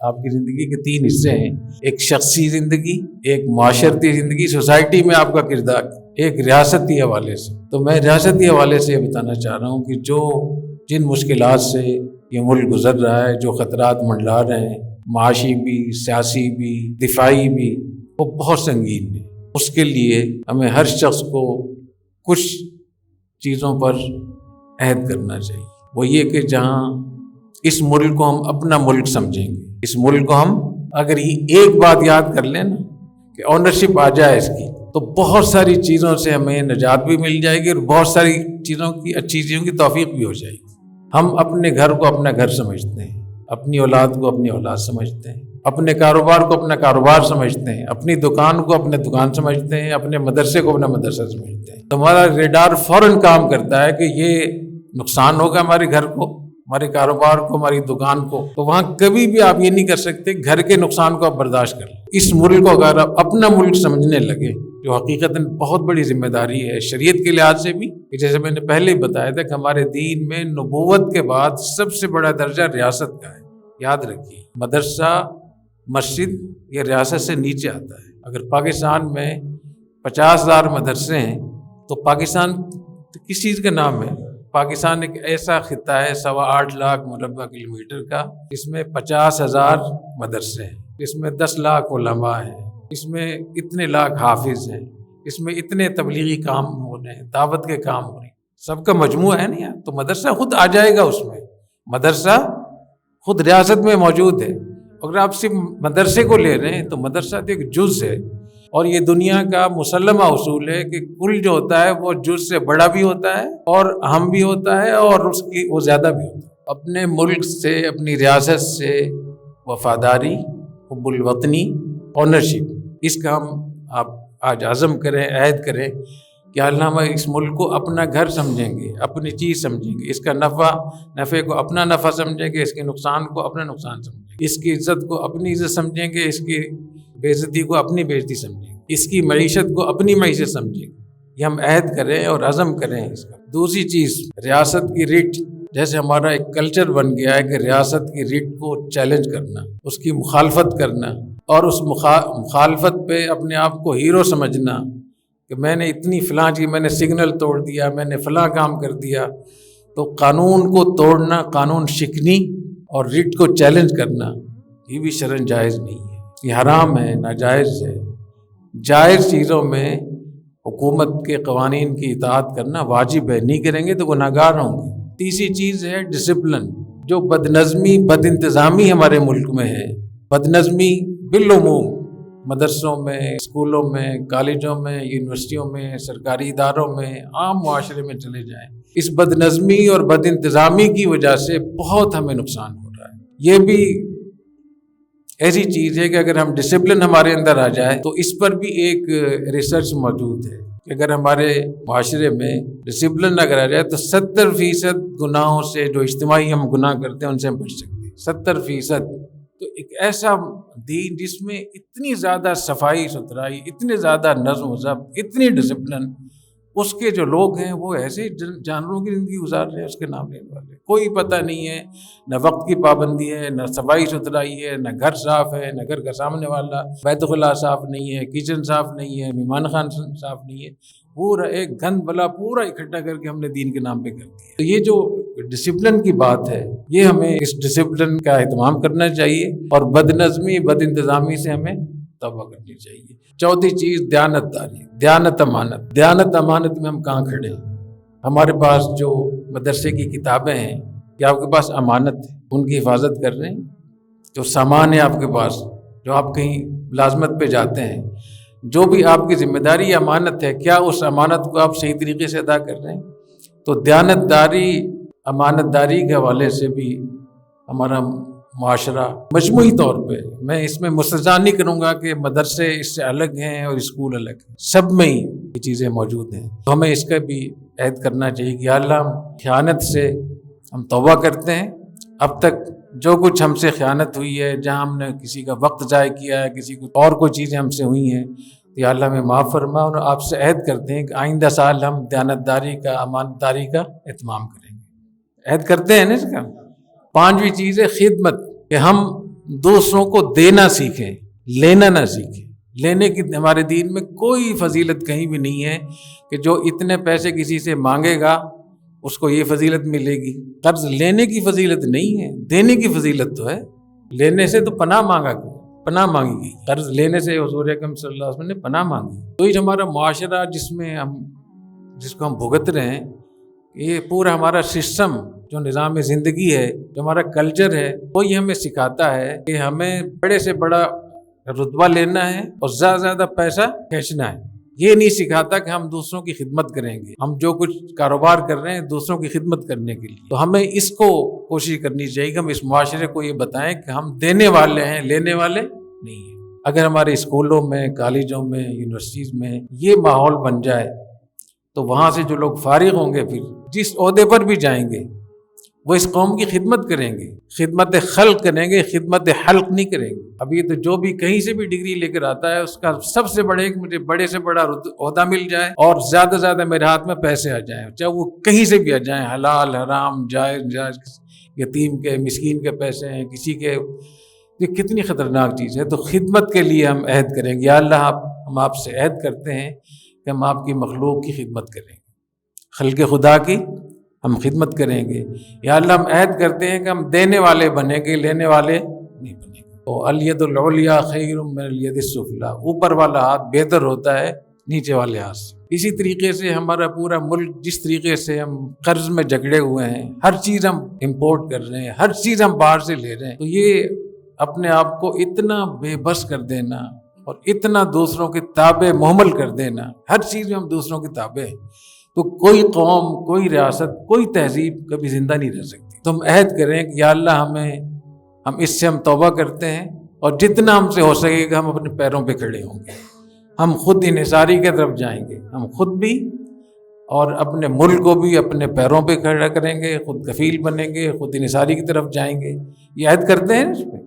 آپ کی زندگی کے 3 حصے ہیں، ایک شخصی زندگی، ایک معاشرتی زندگی، سوسائٹی میں آپ کا کردار، ایک ریاستی حوالے سے۔ تو میں ریاستی حوالے سے یہ بتانا چاہ رہا ہوں کہ جن مشکلات سے یہ ملک گزر رہا ہے، جو خطرات منڈلا رہے ہیں، معاشی بھی، سیاسی بھی، دفاعی بھی، وہ بہت سنگین ہے۔ اس کے لیے ہمیں ہر شخص کو کچھ چیزوں پر عہد کرنا چاہیے۔ وہ یہ کہ جہاں اس ملک کو ہم اپنا ملک سمجھیں گے، اس ملک کو ہم اگر یہ ایک بات یاد کر لیں نا کہ آنرشپ آ جائے اس کی، تو بہت ساری چیزوں سے ہمیں نجات بھی مل جائے گی اور بہت ساری چیزوں کی، اچھی چیزوں کی توفیق بھی ہو جائے گی۔ ہم اپنے گھر کو اپنا گھر سمجھتے ہیں، اپنی اولاد کو اپنی اولاد سمجھتے ہیں، اپنے کاروبار کو اپنا کاروبار سمجھتے ہیں، اپنی دکان کو اپنے دکان سمجھتے ہیں، اپنے مدرسے کو اپنا مدرسہ سمجھتے ہیں۔ تو ہمارا ریڈار فوراً کام کرتا ہے کہ یہ نقصان ہوگا ہمارے گھر کو، ہمارے کاروبار کو، ہماری دکان کو، تو وہاں کبھی بھی آپ یہ نہیں کر سکتے گھر کے نقصان کو آپ برداشت کر لیں۔ اس ملک کو اگر آپ اپنا ملک سمجھنے لگے، جو حقیقتاً بہت بڑی ذمہ داری ہے شریعت کے لحاظ سے بھی، جیسے میں نے پہلے ہی بتایا تھا کہ ہمارے دین میں نبوت کے بعد سب سے بڑا درجہ ریاست کا ہے۔ یاد رکھیے، مدرسہ، مسجد یہ ریاست سے نیچے آتا ہے۔ اگر پاکستان میں 50,000 مدرسے ہیں تو پاکستان کس چیز کا نام ہے؟ پاکستان ایک ایسا خطہ ہے 8.25 لاکھ مربع کلومیٹر کا، اس میں 50,000 مدرسے ہیں، اس میں 10 لاکھ علماء ہیں، اس میں اتنے لاکھ حافظ ہیں، اس میں اتنے تبلیغی کام ہو رہے ہیں، دعوت کے کام ہو رہے ہیں، سب کا مجموعہ ہے نا۔ تو مدرسہ خود آ جائے گا، اس میں مدرسہ خود ریاست میں موجود ہے۔ اگر آپ صرف مدرسے کو لے رہے ہیں تو مدرسہ تو ایک جز ہے، اور یہ دنیا کا مسلمہ اصول ہے کہ کل جو ہوتا ہے وہ جز سے بڑا بھی ہوتا ہے اور اہم بھی ہوتا ہے اور اس کی وہ زیادہ بھی ہوتا ہے۔ اپنے ملک سے، اپنی ریاست سے وفاداری، حب الوطنی، آنرشپ، اس کا ہم آپ آج عزم کریں، عہد کریں کہ اللہ ہم اس ملک کو اپنا گھر سمجھیں گے، اپنی چیز سمجھیں گے، اس کا نفع کو اپنا نفع سمجھیں گے، اس کے نقصان کو اپنا نقصان سمجھیں گے، اس کی عزت کو اپنی عزت سمجھیں گے، اس کی بے عزتی کو اپنی بے عزتی سمجھیں گے، اس کی معیشت کو اپنی معیشت سمجھیں گے۔ یہ ہم عہد کریں اور عزم کریں اس کا۔ دوسری چیز، ریاست کی ریٹ، جیسے ہمارا ایک کلچر بن گیا ہے کہ ریاست کی ریٹ کو چیلنج کرنا، اس کی مخالفت کرنا، اور اس مخالفت پہ اپنے آپ کو ہیرو سمجھنا کہ میں نے اتنی فلاں چیز، میں نے سگنل توڑ دیا، میں نے فلاں کام کر دیا۔ تو قانون کو توڑنا، قانون شکنی اور ریٹ کو چیلنج کرنا، یہ بھی شرعاً جائز نہیں ہے، یہ حرام ہے، ناجائز ہے۔ جائز چیزوں میں حکومت کے قوانین کی اطاعت کرنا واجب ہے، نہیں کریں گے تو گناہگار ہوں گے۔ تیسری چیز ہے ڈسپلن۔ جو بدنظمی، بد انتظامی ہمارے ملک میں ہے، بدنظمی بالعموم مدرسوں میں، اسکولوں میں، کالجوں میں، یونیورسٹیوں میں، سرکاری اداروں میں، عام معاشرے میں چلے جائیں، اس بدنظمی اور بد انتظامی کی وجہ سے بہت ہمیں نقصان ہو رہا ہے۔ یہ بھی ایسی چیز ہے کہ اگر ہم ڈسپلن ہمارے اندر آ جائے تو اس پر بھی ایک ریسرچ موجود ہے کہ اگر ہمارے معاشرے میں ڈسپلن اگر آ جائے تو 70% گناہوں سے، جو اجتماعی ہم گناہ کرتے ہیں، ان سے ہم بچ سکتے ہیں۔ 70%۔ تو ایک ایسا دین جس میں اتنی زیادہ صفائی ستھرائی، اتنے زیادہ نظم و ضبط، اتنی ڈسپلن، اس کے جو لوگ ہیں وہ ایسے جانوروں کی زندگی گزار رہے ہیں، اس کے نام لینے والے، کوئی پتہ نہیں ہے، نہ وقت کی پابندی ہے، نہ صفائی ستھرائی ہے، نہ گھر صاف ہے، نہ گھر کا سامنے والا بیت الخلاء صاف نہیں ہے، کچن صاف نہیں ہے، مہمان خان صاف نہیں ہے، پورا ایک گند بلا پورا اکٹھا کر کے ہم نے دین کے نام پہ کر دیا۔ تو یہ جو ڈسپلن کی بات ہے، یہ ہمیں اس ڈسپلن کا اہتمام کرنا چاہیے اور بد نظمی، بد انتظامی سے ہمیں توبہ کرنی چاہیے۔ چوتھی چیز، دیانت داری، دیانت امانت۔ دیانت امانت میں ہم کہاں کھڑے ہیں؟ ہمارے پاس جو مدرسے کی کتابیں ہیں، یہ آپ کے پاس امانت ہے، ان کی حفاظت کر رہے ہیں؟ جو سامان ہے آپ کے پاس، جو آپ کہیں ملازمت پہ جاتے ہیں، جو بھی آپ کی ذمہ داری امانت ہے، کیا اس امانت کو آپ صحیح طریقے سے ادا کر رہے ہیں؟ تو دیانت داری، امانت داری کے حوالے سے بھی ہمارا معاشرہ مجموعی طور پہ، میں اس میں مستثنیٰ نہیں کروں گا کہ مدرسے اس سے الگ ہیں اور اسکول الگ ہیں، سب میں ہی یہ چیزیں موجود ہیں۔ تو ہمیں اس کا بھی عہد کرنا چاہیے کہ اللہ ہم خیانت سے ہم توبہ کرتے ہیں۔ اب تک جو کچھ ہم سے خیانت ہوئی ہے، جہاں ہم نے کسی کا وقت ضائع کیا ہے، کسی کو اور کوئی چیزیں ہم سے ہوئی ہیں، یا اللہ ہمیں معاف فرما، اور آپ سے عہد کرتے ہیں کہ آئندہ سال ہم دیانت داری کا، امانت داری کا اہتمام کریں گے۔ عہد کرتے ہیں نا اس کا۔ پانچویں چیز ہے خدمت، کہ ہم دوسروں کو دینا سیکھیں، لینا نہ سیکھیں۔ لینے کی ہمارے دین میں کوئی فضیلت کہیں بھی نہیں ہے کہ جو اتنے پیسے کسی سے مانگے گا اس کو یہ فضیلت ملے گی۔ قرض لینے کی فضیلت نہیں ہے، دینے کی فضیلت تو ہے۔ لینے سے تو پناہ پناہ مانگی گئی، قرض لینے سے حضور اکرم صلی اللہ علیہ وسلم نے پناہ مانگی۔ تو یہ ہمارا معاشرہ جس کو ہم بھگت رہے ہیں، یہ پورا ہمارا سسٹم جو نظام زندگی ہے، جو ہمارا کلچر ہے، وہی ہمیں سکھاتا ہے کہ ہمیں بڑے سے بڑا رتبہ لینا ہے اور زیادہ سے زیادہ پیسہ کھینچنا ہے۔ یہ نہیں سکھاتا کہ ہم دوسروں کی خدمت کریں گے۔ ہم جو کچھ کاروبار کر رہے ہیں دوسروں کی خدمت کرنے کے لیے، تو ہمیں اس کو کوشش کرنی چاہیے کہ ہم اس معاشرے کو یہ بتائیں کہ ہم دینے والے ہیں، لینے والے نہیں ہیں۔ اگر ہمارے اسکولوں میں، کالجوں میں، یونیورسٹیز میں یہ ماحول بن جائے تو وہاں سے جو لوگ فارغ ہوں گے، پھر جس عہدے پر بھی جائیں گے وہ اس قوم کی خدمت کریں گے، خدمت خلق کریں گے، خدمت حلق نہیں کریں گے۔ اب یہ تو جو بھی کہیں سے بھی ڈگری لے کر آتا ہے اس کا سب سے بڑے کہ مجھے بڑے سے بڑا عہدہ مل جائے اور زیادہ سے زیادہ میرے ہاتھ میں پیسے آ جائیں، چاہے وہ کہیں سے بھی آ جائیں، حلال حرام جائز جائز، یتیم کے مسکین کے پیسے ہیں کسی کے۔ یہ کتنی خطرناک چیز ہے۔ تو خدمت کے لیے ہم عہد کریں گے، یا اللہ ہم آپ سے عہد کرتے ہیں کہ ہم آپ کی مخلوق کی خدمت کریں گے، خلق خدا کی ہم خدمت کریں گے۔ یا اللہ ہم عہد کرتے ہیں کہ ہم دینے والے بنیں گے، لینے والے نہیں بنیں گے۔ تو الید العلیٰ خیر من الید السفلیٰ، اوپر والا ہاتھ بہتر ہوتا ہے نیچے والے ہاتھ سے۔ اسی طریقے سے ہمارا پورا ملک جس طریقے سے ہم قرض میں جکڑے ہوئے ہیں، ہر چیز ہم امپورٹ کر رہے ہیں، ہر چیز ہم باہر سے لے رہے ہیں، تو یہ اپنے آپ کو اتنا بے بس کر دینا اور اتنا دوسروں کے تابع محمل کر دینا، ہر چیز میں ہم دوسروں کے تابع ہیں، تو کوئی قوم، کوئی ریاست، کوئی تہذیب کبھی زندہ نہیں رہ سکتی۔ تو ہم عہد کریں کہ یا اللہ ہم اس سے ہم توبہ کرتے ہیں اور جتنا ہم سے ہو سکے گا ہم اپنے پیروں پہ کھڑے ہوں گے، ہم خود انحصاری کی طرف جائیں گے، ہم خود بھی اور اپنے ملک کو بھی اپنے پیروں پہ کھڑا کریں گے، خود کفیل بنیں گے، خود انحصاری کی طرف جائیں گے۔ یہ عہد کرتے ہیں اس پہ۔